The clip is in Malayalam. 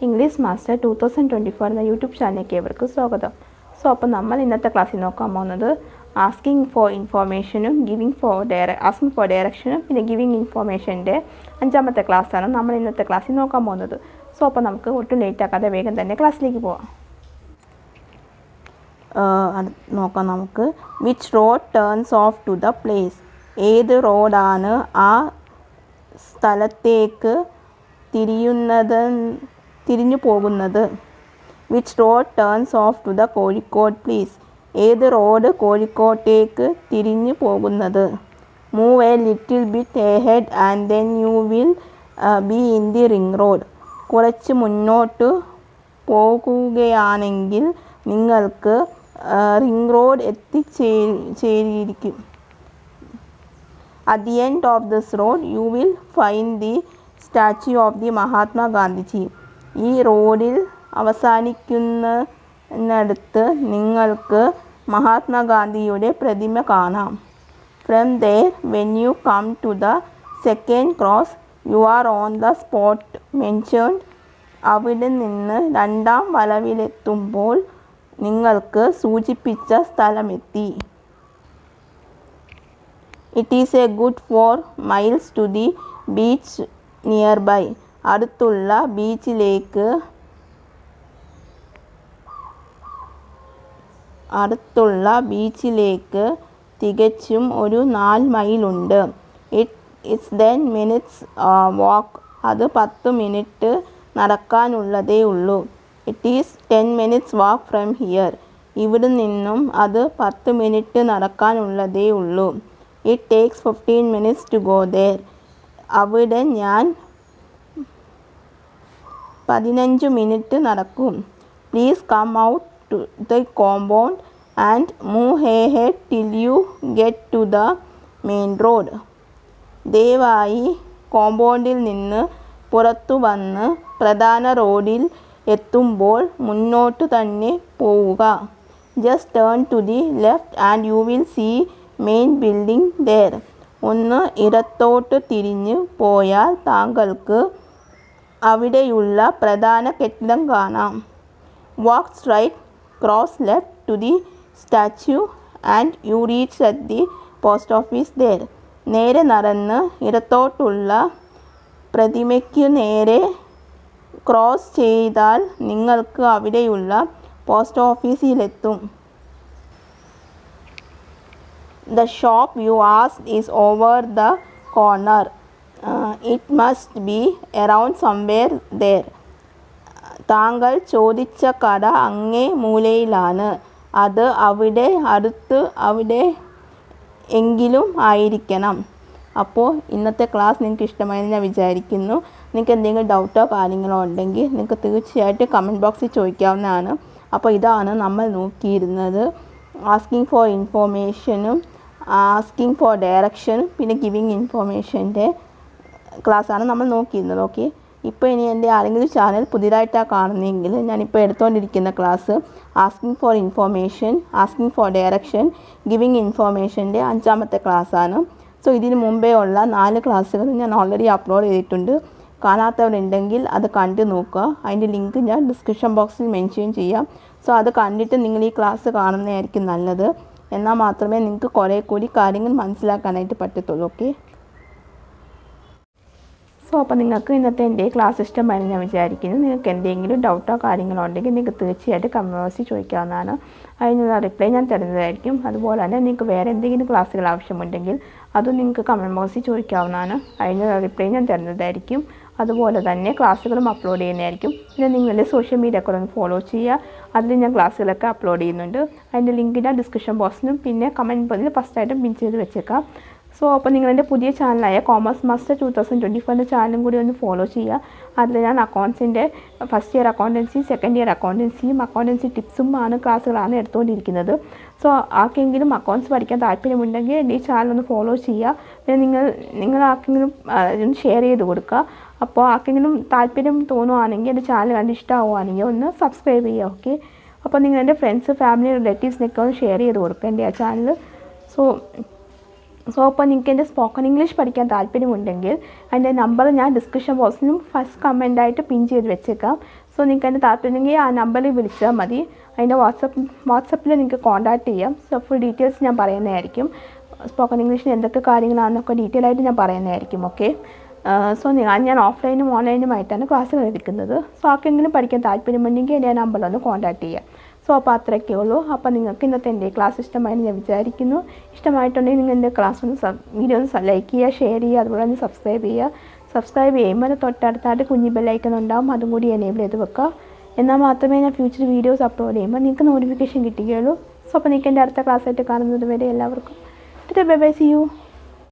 ഇംഗ്ലീഷ് മാസ്റ്റർ 2024 എന്ന യൂട്യൂബ് ചാനലിലേക്ക് ഏവർക്കും സ്വാഗതം. അപ്പോൾ നമ്മൾ ഇന്നത്തെ ക്ലാസ്സിൽ നോക്കാൻ പോകുന്നത് ആസ്കിംഗ് ഫോർ ഇൻഫോർമേഷനും ആസ്കിംഗ് ഫോർ ഡയറക്ഷനും പിന്നെ ഗിവിങ് ഇൻഫോർമേഷൻ്റെ 5ാമത്തെ ക്ലാസ്സാണ് നമ്മൾ ഇന്നത്തെ ക്ലാസ്സിൽ നോക്കാൻ പോകുന്നത്. അപ്പോൾ നമുക്ക് ഒട്ടും ലേറ്റ് ആക്കാതെ വേഗം തന്നെ ക്ലാസ്സിലേക്ക് പോവാം. നോക്കാം നമുക്ക്. Which road turns off to the place? ഏത് റോഡാണ് ആ സ്ഥലത്തേക്ക് തിരിഞ്ഞു പോകുന്നത്? Which road turns off to the Kozhikode please? ഏത് റോഡ് കോഴിക്കോട്ടേക്ക് തിരിഞ്ഞു പോകുന്നത്? Move a little bit ahead and then you will be in the ring road. കുറച്ച് മുന്നോട്ട് പോകുകയാണെങ്കിൽ നിങ്ങൾക്ക് റിംഗ് റോഡ് എത്തിച്ചേരിയിരിക്കും. At the end of this road you will find the statue of the Mahatma Gandhi. ഈ റോഡിൽ അവസാനിക്കുന്നിടത്ത് നിങ്ങൾക്ക് മഹാത്മാഗാന്ധിയുടെ പ്രതിമ കാണാം. From there, when you come to the second cross, you are on the spot mentioned. അവിടെ നിന്ന് രണ്ടാം വളവിലെത്തുമ്പോൾ നിങ്ങൾക്ക് സൂചിപ്പിച്ച സ്ഥലമെത്തി. It is a good 4 miles to the beach nearby. അടുത്തുള്ള ബീച്ചിലേക്ക് തികച്ചും ഒരു 4 മൈലുണ്ട്. It's 10 minutes walk. അത് 10 മിനിറ്റ് നടക്കാനുള്ളതേ ഉള്ളൂ. It is 10 minutes walk from here. ഇവിടെ നിന്നും അത് 10 മിനിറ്റ് നടക്കാനുള്ളതേ ഉള്ളൂ. It takes 15 minutes to go there. അവിടെ ഞാൻ 15 മിനിറ്റ് നടക്കും. Please come out to the compound and move ahead till you get to the main road. ദയവായി കോമ്പൗണ്ടിൽ നിന്ന് പുറത്തു വന്ന് പ്രധാന റോഡിൽ എത്തുമ്പോൾ മുന്നോട്ട് തന്നെ പോവുക. Just turn to the left and you will see main building there. ഒന്ന് ഇടത്തോട്ട് തിരിഞ്ഞു പോയാൽ താങ്കൾക്ക് അവിടെയുള്ള പ്രധാന കെട്ടിടം കാണാം. Walk straight, cross left to the statue and you reach at the post office there. നേരെ നടന്ന് ഇടത്തോട്ടുള്ള പ്രതിമയ്ക്ക് നേരെ ക്രോസ് ചെയ്താൽ നിങ്ങൾക്ക് അവിടെയുള്ള post ഓഫീസിലെത്തും. The shop you asked is over the corner. It must be around somewhere there. താങ്കൾ ചോദിച്ച കട അങ്ങേ മൂലയിലാണ്. അത് അവിടെ എങ്കിലും ആയിരിക്കണം. അപ്പോൾ ഇന്നത്തെ ക്ലാസ് നിങ്ങൾക്ക് ഇഷ്ടമായെന്ന് ഞാൻ വിചാരിക്കുന്നു. നിങ്ങൾക്ക് എന്തെങ്കിലും ഡൗട്ടോ കാര്യങ്ങളോ ഉണ്ടെങ്കിൽ നിങ്ങൾക്ക് തീർച്ചയായിട്ടും കമൻറ്റ് ബോക്സിൽ ചോദിക്കാവുന്നതാണ്. അപ്പോൾ ഇതാണ് നമ്മൾ നോക്കിയിരുന്നത്. ആസ്കിംഗ് ഫോർ ഇൻഫോർമേഷനും ആസ്കിംഗ് ഫോർ ഡയറക്ഷനും പിന്നെ ഗിവിങ് ഇൻഫോർമേഷൻ്റെ ക്ലാസ്സാണ് നമ്മൾ നോക്കിയിരുന്നത്. ഓക്കെ, ഇപ്പോൾ ഇനി എൻ്റെ ആരെങ്കിലും ചാനൽ പുതിയതായിട്ടാണ് കാണുന്നതെങ്കിൽ ഞാനിപ്പോൾ എടുത്തുകൊണ്ടിരിക്കുന്ന class asking for information, asking for direction, giving ഇൻഫോർമേഷൻ്റെ 5ാമത്തെ ക്ലാസ്സാണ്. സോ ഇതിന് മുമ്പേ ഉള്ള 4 ക്ലാസ്സുകൾ ഞാൻ ഓൾറെഡി അപ്ലോഡ് ചെയ്തിട്ടുണ്ട്. കാണാത്തവരുണ്ടെങ്കിൽ അത് കണ്ടു നോക്കുക. അതിൻ്റെ ലിങ്ക് ഞാൻ ഡിസ്ക്രിപ്ഷൻ ബോക്സിൽ മെൻഷൻ ചെയ്യാം. സോ അത് കണ്ടിട്ട് നിങ്ങൾ ഈ ക്ലാസ് കാണുന്നതായിരിക്കും നല്ലത്. എന്നാൽ മാത്രമേ നിങ്ങൾക്ക് കുറേ കൂടി കാര്യങ്ങൾ മനസ്സിലാക്കാനായിട്ട് പറ്റത്തുള്ളൂ. ഓക്കെ, സോ അപ്പോൾ നിങ്ങൾക്ക് ഇന്നത്തെ എൻ്റെ ക്ലാസ് ഇഷ്ടമായി ഞാൻ വിചാരിക്കുന്നു. നിങ്ങൾക്ക് എന്തെങ്കിലും ഡൗട്ടോ കാര്യങ്ങളോ ഉണ്ടെങ്കിൽ നിങ്ങൾക്ക് തീർച്ചയായിട്ടും കമൻറ്റ് ബോക്സിൽ ചോദിക്കാവുന്നതാണ്. അതിനുള്ള റിപ്ലൈ ഞാൻ തരുന്നതായിരിക്കും. അതുപോലെ തന്നെ നിങ്ങൾക്ക് വേറെ എന്തെങ്കിലും ക്ലാസ്സുകൾ ആവശ്യമുണ്ടെങ്കിൽ അതും നിങ്ങൾക്ക് കമൻറ്റ് ബോക്സിൽ ചോദിക്കാവുന്നതാണ്. അതിനുള്ള റിപ്ലൈ ഞാൻ തരുന്നതായിരിക്കും. അതുപോലെ തന്നെ ക്ലാസ്സുകളും അപ്ലോഡ് ചെയ്യുന്നതായിരിക്കും. പിന്നെ നിങ്ങളുടെ സോഷ്യൽ മീഡിയ ഒക്കെ ഒന്ന് ഫോളോ ചെയ്യുക. അതിൽ ഞാൻ ക്ലാസ്സുകളൊക്കെ അപ്ലോഡ് ചെയ്യുന്നുണ്ട്. അതിൻ്റെ ലിങ്ക് ഞാൻ ഡിസ്ക്രിപ്ഷൻ ബോക്സിനും പിന്നെ കമൻറ്റ് ബോക്സിൽ ഫസ്റ്റായിട്ടും പിൻ ചെയ്ത് വെച്ചേക്കാം. സോ അപ്പോൾ നിങ്ങളെൻ്റെ പുതിയ ചാനലായ കോമേഴ്സ് മാസ്റ്റർ 2024 ചാനലും കൂടി ഒന്ന് ഫോളോ ചെയ്യുക. അതിൽ ഞാൻ അക്കൗണ്ട്സിൻ്റെ first year accountancy, second year അക്കൗണ്ടൻസിയും അക്കൗണ്ടൻസി ടിപ്സും ക്ലാസ്സുകളാണ് എടുത്തുകൊണ്ടിരിക്കുന്നത്. സോ ആർക്കെങ്കിലും അക്കൗണ്ട്സ് പഠിക്കാൻ താല്പര്യമുണ്ടെങ്കിൽ എൻ്റെ ഈ ചാനലൊന്ന് ഫോളോ ചെയ്യുക. പിന്നെ നിങ്ങൾ ആർക്കെങ്കിലും ഒന്ന് ഷെയർ ചെയ്ത് കൊടുക്കുക. അപ്പോൾ ആർക്കെങ്കിലും താല്പര്യം തോന്നുവാണെങ്കിൽ എൻ്റെ ചാനൽ കണ്ട് ഇഷ്ടമാവുകയാണെങ്കിൽ ഒന്ന് സബ്സ്ക്രൈബ് ചെയ്യുക. ഓക്കെ, അപ്പോൾ നിങ്ങൾ എൻ്റെ ഫ്രണ്ട്സ്, ഫാമിലി, റിലേറ്റീവ്സിനൊക്കെ ഒന്ന് ഷെയർ ചെയ്ത് കൊടുക്കുക എൻ്റെ ആ ചാനൽ. സോ സോ അപ്പോൾ നിങ്ങൾക്ക് എൻ്റെ സ്പോക്കൺ ഇംഗ്ലീഷ് പഠിക്കാൻ താല്പര്യമുണ്ടെങ്കിൽ അതിൻ്റെ നമ്പർ ഞാൻ ഡിസ്ക്രിപ്ഷൻ ബോക്സിലും ഫസ്റ്റ് കമൻറ്റായിട്ട് പിൻ ചെയ്ത് വെച്ചേക്കാം. സോ നിങ്ങൾക്ക് എൻ്റെ താല്പര്യമെങ്കിൽ ആ നമ്പറിൽ വിളിച്ചാൽ മതി. അതിൻ്റെ വാട്സപ്പിൽ നിങ്ങൾക്ക് കോൺടാക്റ്റ് ചെയ്യാം. സോ ഫുൾ ഡീറ്റെയിൽസ് ഞാൻ പറയുന്നതായിരിക്കും. സ്പോക്കൺ ഇംഗ്ലീഷിന് എന്തൊക്കെ കാര്യങ്ങളാണെന്നൊക്കെ ഡീറ്റെയിൽ ആയിട്ട് ഞാൻ പറയുന്നതായിരിക്കും. ഓക്കെ. സോ ഞാൻ ഓഫ്ലൈനും ഓൺലൈനുമായിട്ടാണ് ക്ലാസ്സുകൾ എടുക്കുന്നത്. സോ ആർക്കെങ്കിലും പഠിക്കാൻ താല്പര്യമുണ്ടെങ്കിൽ എൻ്റെ നമ്പറിലൊന്ന് കോൺടാക്റ്റ് ചെയ്യാം. സോ അപ്പോൾ അത്രയൊക്കെ ഉള്ളൂ. അപ്പോൾ നിങ്ങൾക്ക് ഇന്നത്തെ എൻ്റെ ക്ലാസ് ഇഷ്ടമായെന്ന് ഞാൻ വിചാരിക്കുന്നു. ഇഷ്ടമായിട്ടുണ്ടെങ്കിൽ നിങ്ങൾ എൻ്റെ ക്ലാസ് വീഡിയോ ഒന്ന് ലൈക്ക് ചെയ്യുക, ഷെയർ ചെയ്യുക, അതുപോലെ തന്നെ സബ്സ്ക്രൈബ് ചെയ്യുക. സബ്സ്ക്രൈബ് ചെയ്യുമ്പോൾ തൊട്ടടുത്തായിട്ട് കുഞ്ഞി ബെല്ലൈക്കൺ ഉണ്ടാവും, അതും കൂടി എനേബിൾ ചെയ്ത് വെക്കുക. എന്നാൽ മാത്രമേ ഞാൻ ഫ്യൂച്ചർ വീഡിയോസ് അപ്ലോഡ് ചെയ്യുമ്പോൾ നിങ്ങൾക്ക് നോട്ടിഫിക്കേഷൻ കിട്ടുകയുള്ളൂ. സോ അപ്പോൾ നിങ്ങൾക്ക് എൻ്റെ അടുത്ത ക്ലാസ്സായിട്ട് കാണുന്നത് വരെ എല്ലാവർക്കും ബൈ ബൈ, സീ യു.